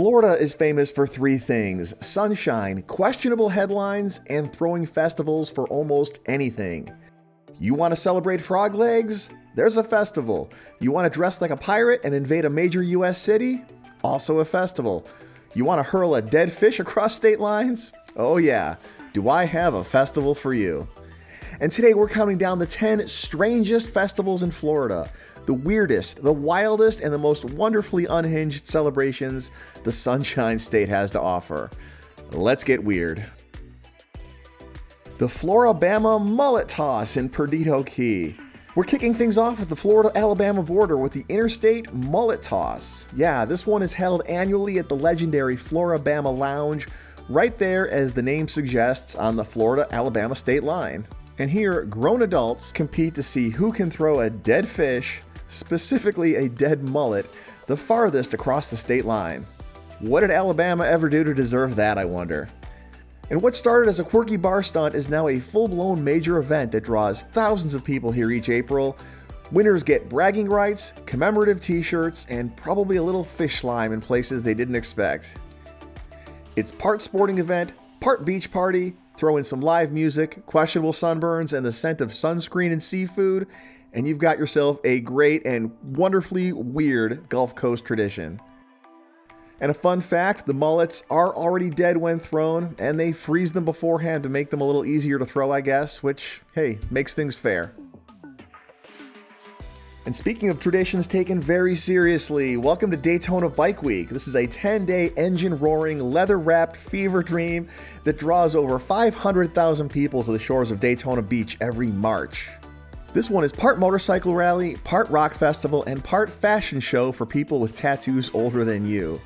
Florida is famous for three things: sunshine, questionable headlines, and throwing festivals for almost anything. You want to celebrate frog legs? There's a festival. You want to dress like a pirate and invade a major US city? Also a festival. You want to hurl a dead fish across state lines? Oh yeah, do I have a festival for you. And today we're counting down the 10 strangest festivals in Florida, the weirdest, the wildest, and the most wonderfully unhinged celebrations the Sunshine State has to offer. Let's get weird. The Floribama Mullet Toss in Perdido Key. We're kicking things off at the Florida-Alabama border with the Interstate Mullet Toss. Yeah, this one is held annually at the legendary Floribama Lounge, right there, as the name suggests, on the Florida-Alabama state line. And here, grown adults compete to see who can throw a dead fish, specifically a dead mullet, the farthest across the state line. What did Alabama ever do to deserve that, I wonder? And what started as a quirky bar stunt is now a full-blown major event that draws thousands of people here each April. Winners get bragging rights, commemorative t-shirts, and probably a little fish slime in places they didn't expect. It's part sporting event, part beach party, throw in some live music, questionable sunburns, and the scent of sunscreen and seafood, and you've got yourself a great and wonderfully weird Gulf Coast tradition. And a fun fact, the mullets are already dead when thrown, and they freeze them beforehand to make them a little easier to throw, I guess, which, hey, makes things fair. And speaking of traditions taken very seriously, welcome to Daytona Bike Week. This is a 10-day engine-roaring, leather-wrapped fever dream that draws over 500,000 people to the shores of Daytona Beach every March. This one is part motorcycle rally, part rock festival, and part fashion show for people with tattoos older than you.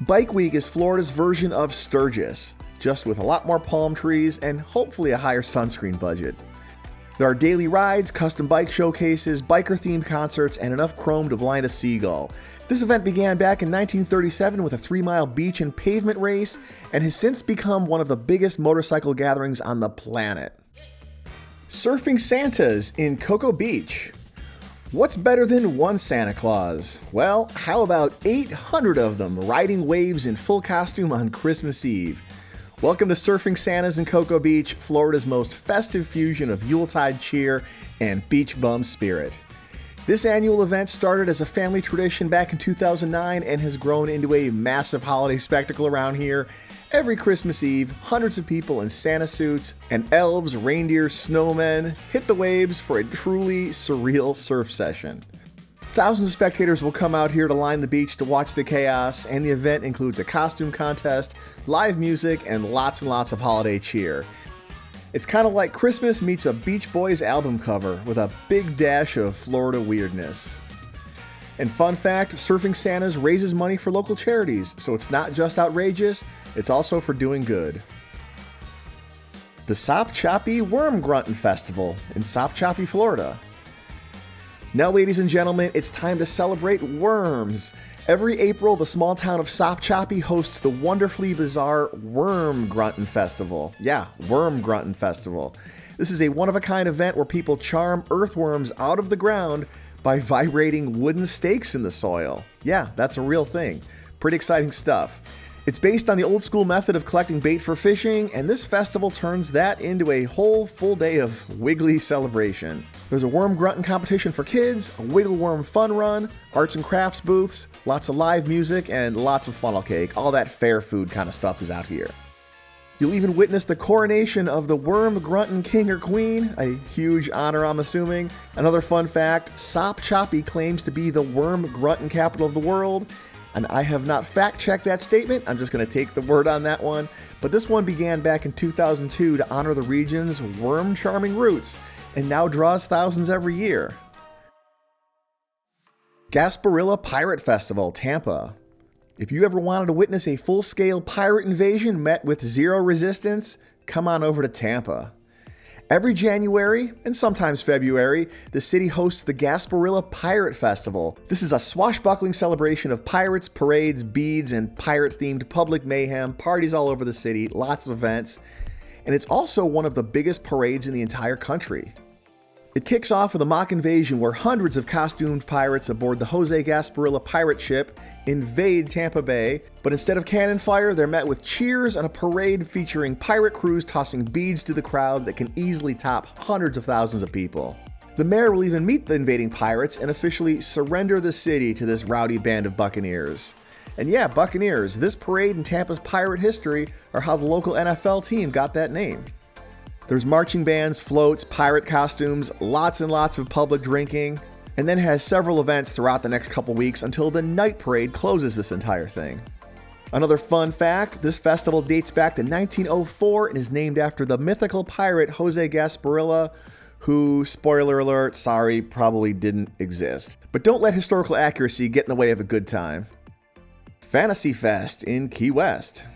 Bike Week is Florida's version of Sturgis, just with a lot more palm trees and hopefully a higher sunscreen budget. There are daily rides, custom bike showcases, biker-themed concerts, and enough chrome to blind a seagull. This event began back in 1937 with a 3-mile beach and pavement race, and has since become one of the biggest motorcycle gatherings on the planet. Surfing Santas in Cocoa Beach. What's better than one Santa Claus? Well, how about 800 of them riding waves in full costume on Christmas Eve? Welcome to Surfing Santas in Cocoa Beach, Florida's most festive fusion of Yuletide cheer and beach bum spirit. This annual event started as a family tradition back in 2009 and has grown into a massive holiday spectacle around here. Every Christmas Eve, hundreds of people in Santa suits and elves, reindeer, snowmen hit the waves for a truly surreal surf session. Thousands of spectators will come out here to line the beach to watch the chaos, and the event includes a costume contest, live music, and lots of holiday cheer. It's kind of like Christmas meets a Beach Boys album cover with a big dash of Florida weirdness. And fun fact, Surfing Santas raises money for local charities, so it's not just outrageous, it's also for doing good. The Sop Choppy Worm Gruntin' Festival in Sop Choppy, Florida. Now, ladies and gentlemen, it's time to celebrate worms. Every April, the small town of Sop Choppy hosts the wonderfully bizarre Worm Gruntin' Festival. Yeah, Worm Gruntin' Festival. This is a one-of-a-kind event where people charm earthworms out of the ground by vibrating wooden stakes in the soil. Yeah, that's a real thing. Pretty exciting stuff. It's based on the old school method of collecting bait for fishing, and this festival turns that into a whole full day of wiggly celebration. There's a worm grunting competition for kids, a wiggle worm fun run, arts and crafts booths, lots of live music, and lots of funnel cake. All that fair food kind of stuff is out here. You'll even witness the coronation of the Worm Gruntin' King or Queen, a huge honor, I'm assuming. Another fun fact, Sop Choppy claims to be the Worm Gruntin' capital of the world, and I have not fact-checked that statement. I'm just going to take the word on that one. But this one began back in 2002 to honor the region's worm-charming roots, and now draws thousands every year. Gasparilla Pirate Festival, Tampa. If you ever wanted to witness a full-scale pirate invasion met with zero resistance, come on over to Tampa. Every January, and sometimes February, the city hosts the Gasparilla Pirate Festival. This is a swashbuckling celebration of pirates, parades, beads, and pirate-themed public mayhem, parties all over the city, lots of events, and it's also one of the biggest parades in the entire country. It kicks off with a mock invasion where hundreds of costumed pirates aboard the Jose Gasparilla pirate ship invade Tampa Bay, but instead of cannon fire, they're met with cheers and a parade featuring pirate crews tossing beads to the crowd that can easily top hundreds of thousands of people. The mayor will even meet the invading pirates and officially surrender the city to this rowdy band of buccaneers. And yeah, Buccaneers, this parade in Tampa's pirate history are how the local NFL team got that name. There's marching bands, floats, pirate costumes, lots and lots of public drinking, and then has several events throughout the next couple weeks until the night parade closes this entire thing. Another fun fact, this festival dates back to 1904 and is named after the mythical pirate Jose Gasparilla, who, spoiler alert, sorry, probably didn't exist. But don't let historical accuracy get in the way of a good time. Fantasy Fest in Key West.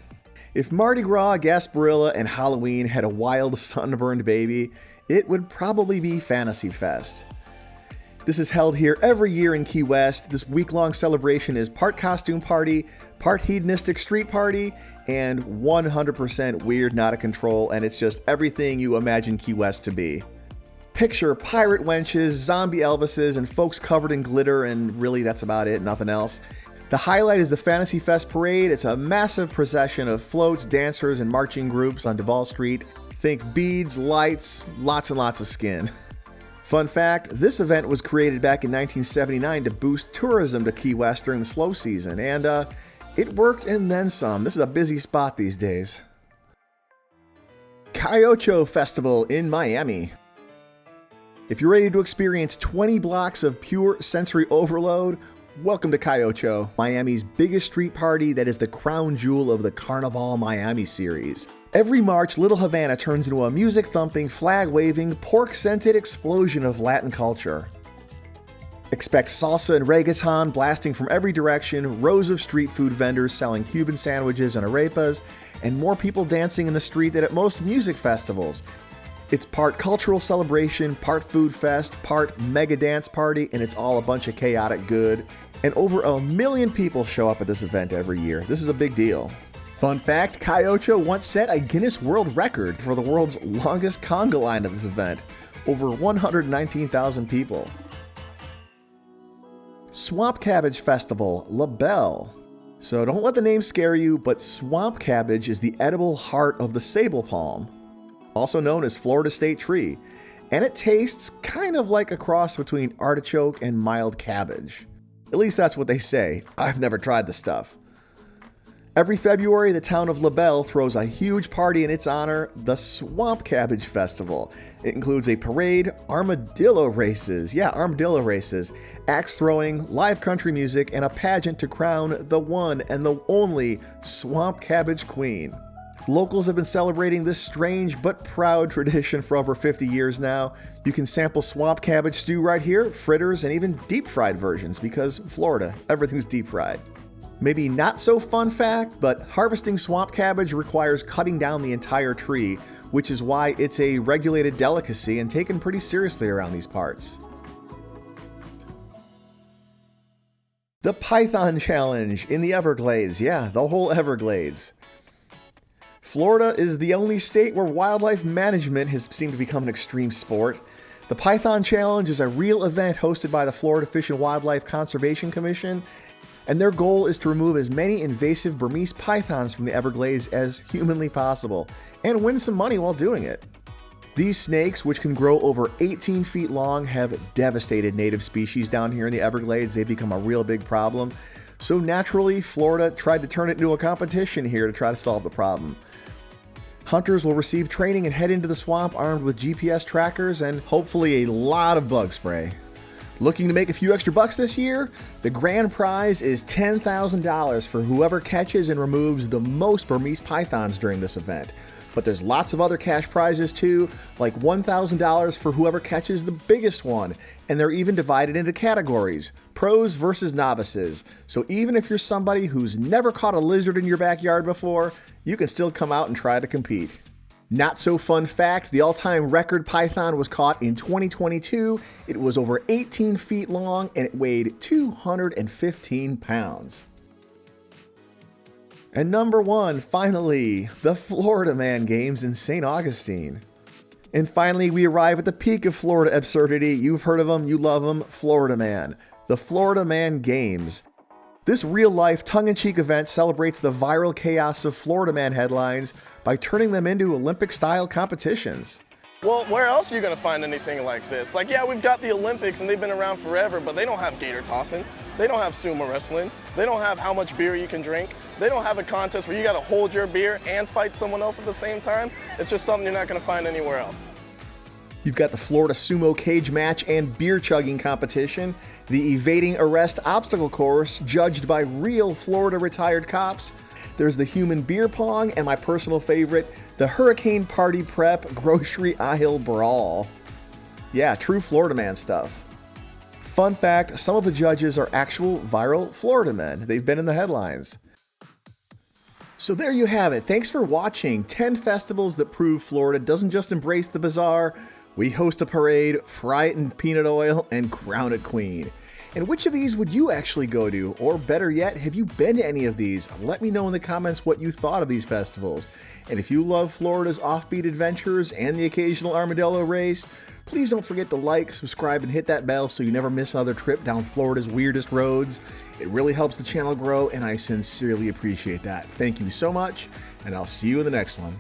If Mardi Gras, Gasparilla, and Halloween had a wild sunburned baby, it would probably be Fantasy Fest. This is held here every year in Key West. This week-long celebration is part costume party, part hedonistic street party, and 100% weird, not out of control, and it's just everything you imagine Key West to be. Picture pirate wenches, zombie Elvises, and folks covered in glitter, and really that's about it, nothing else. The highlight is the Fantasy Fest parade. It's a massive procession of floats, dancers, and marching groups on Duval Street. Think beads, lights, lots and lots of skin. Fun fact, this event was created back in 1979 to boost tourism to Key West during the slow season, and it worked and then some. This is a busy spot these days. Kyio Festival in Miami. If you're ready to experience 20 blocks of pure sensory overload, welcome to Kyio, Miami's biggest street party that is the crown jewel of the Carnival Miami series. Every March, Little Havana turns into a music-thumping, flag-waving, pork-scented explosion of Latin culture. Expect salsa and reggaeton blasting from every direction, rows of street food vendors selling Cuban sandwiches and arepas, and more people dancing in the street than at most music festivals. It's part cultural celebration, part food fest, part mega dance party, and it's all a bunch of chaotic good. And over 1 million people show up at this event every year. This is a big deal. Fun fact, Kyio once set a Guinness World Record for the world's longest conga line at this event. Over 119,000 people. Swamp Cabbage Festival, La Belle. So don't let the name scare you, but swamp cabbage is the edible heart of the sable palm, also known as Florida state tree, and it tastes kind of like a cross between artichoke and mild cabbage. At least that's what they say. I've never tried the stuff. Every February, the town of La Belle throws a huge party in its honor, the Swamp Cabbage Festival. It includes a parade, armadillo races, axe throwing, live country music, and a pageant to crown the one and the only Swamp Cabbage Queen. Locals have been celebrating this strange but proud tradition for over 50 years now. You can sample swamp cabbage stew right here, fritters, and even deep-fried versions, because Florida, everything's deep-fried. Maybe not so fun fact, but harvesting swamp cabbage requires cutting down the entire tree, which is why it's a regulated delicacy and taken pretty seriously around these parts. The Python Challenge in the Everglades. Yeah, the whole Everglades. Florida is the only state where wildlife management has seemed to become an extreme sport. The Python Challenge is a real event hosted by the Florida Fish and Wildlife Conservation Commission, and their goal is to remove as many invasive Burmese pythons from the Everglades as humanly possible, and win some money while doing it. These snakes, which can grow over 18 feet long, have devastated native species down here in the Everglades. They've become a real big problem. So naturally, Florida tried to turn it into a competition here to try to solve the problem. Hunters will receive training and head into the swamp armed with GPS trackers and hopefully a lot of bug spray. Looking to make a few extra bucks this year? The grand prize is $10,000 for whoever catches and removes the most Burmese pythons during this event. But there's lots of other cash prizes too, like $1,000 for whoever catches the biggest one. And they're even divided into categories, pros versus novices. So even if you're somebody who's never caught a lizard in your backyard before, you can still come out and try to compete. Not so fun fact, the all-time record python was caught in 2022. It was over 18 feet long and it weighed 215 pounds. And number one, finally, the Florida Man Games in St. Augustine. And finally, we arrive at the peak of Florida absurdity. You've heard of them, you love them, Florida Man. The Florida Man Games. This real-life, tongue-in-cheek event celebrates the viral chaos of Florida Man headlines by turning them into Olympic-style competitions. Well, where else are you going to find anything like this? Like, yeah, we've got the Olympics and they've been around forever, but they don't have gator tossing. They don't have sumo wrestling. They don't have how much beer you can drink. They don't have a contest where you got to hold your beer and fight someone else at the same time. It's just something you're not going to find anywhere else. You've got the Florida Sumo Cage Match and beer chugging competition, the evading arrest obstacle course judged by real Florida retired cops. There's the human beer pong, and my personal favorite, the Hurricane Party Prep Grocery Aisle Brawl. Yeah, true Florida Man stuff. Fun fact, some of the judges are actual viral Florida men. They've been in the headlines. So there you have it. Thanks for watching 10 festivals that prove Florida doesn't just embrace the bizarre. We host a parade, fry it in peanut oil, and crown it queen. And which of these would you actually go to? Or better yet, have you been to any of these? Let me know in the comments what you thought of these festivals. And if you love Florida's offbeat adventures and the occasional armadillo race, please don't forget to like, subscribe, and hit that bell so you never miss another trip down Florida's weirdest roads. It really helps the channel grow, and I sincerely appreciate that. Thank you so much, and I'll see you in the next one.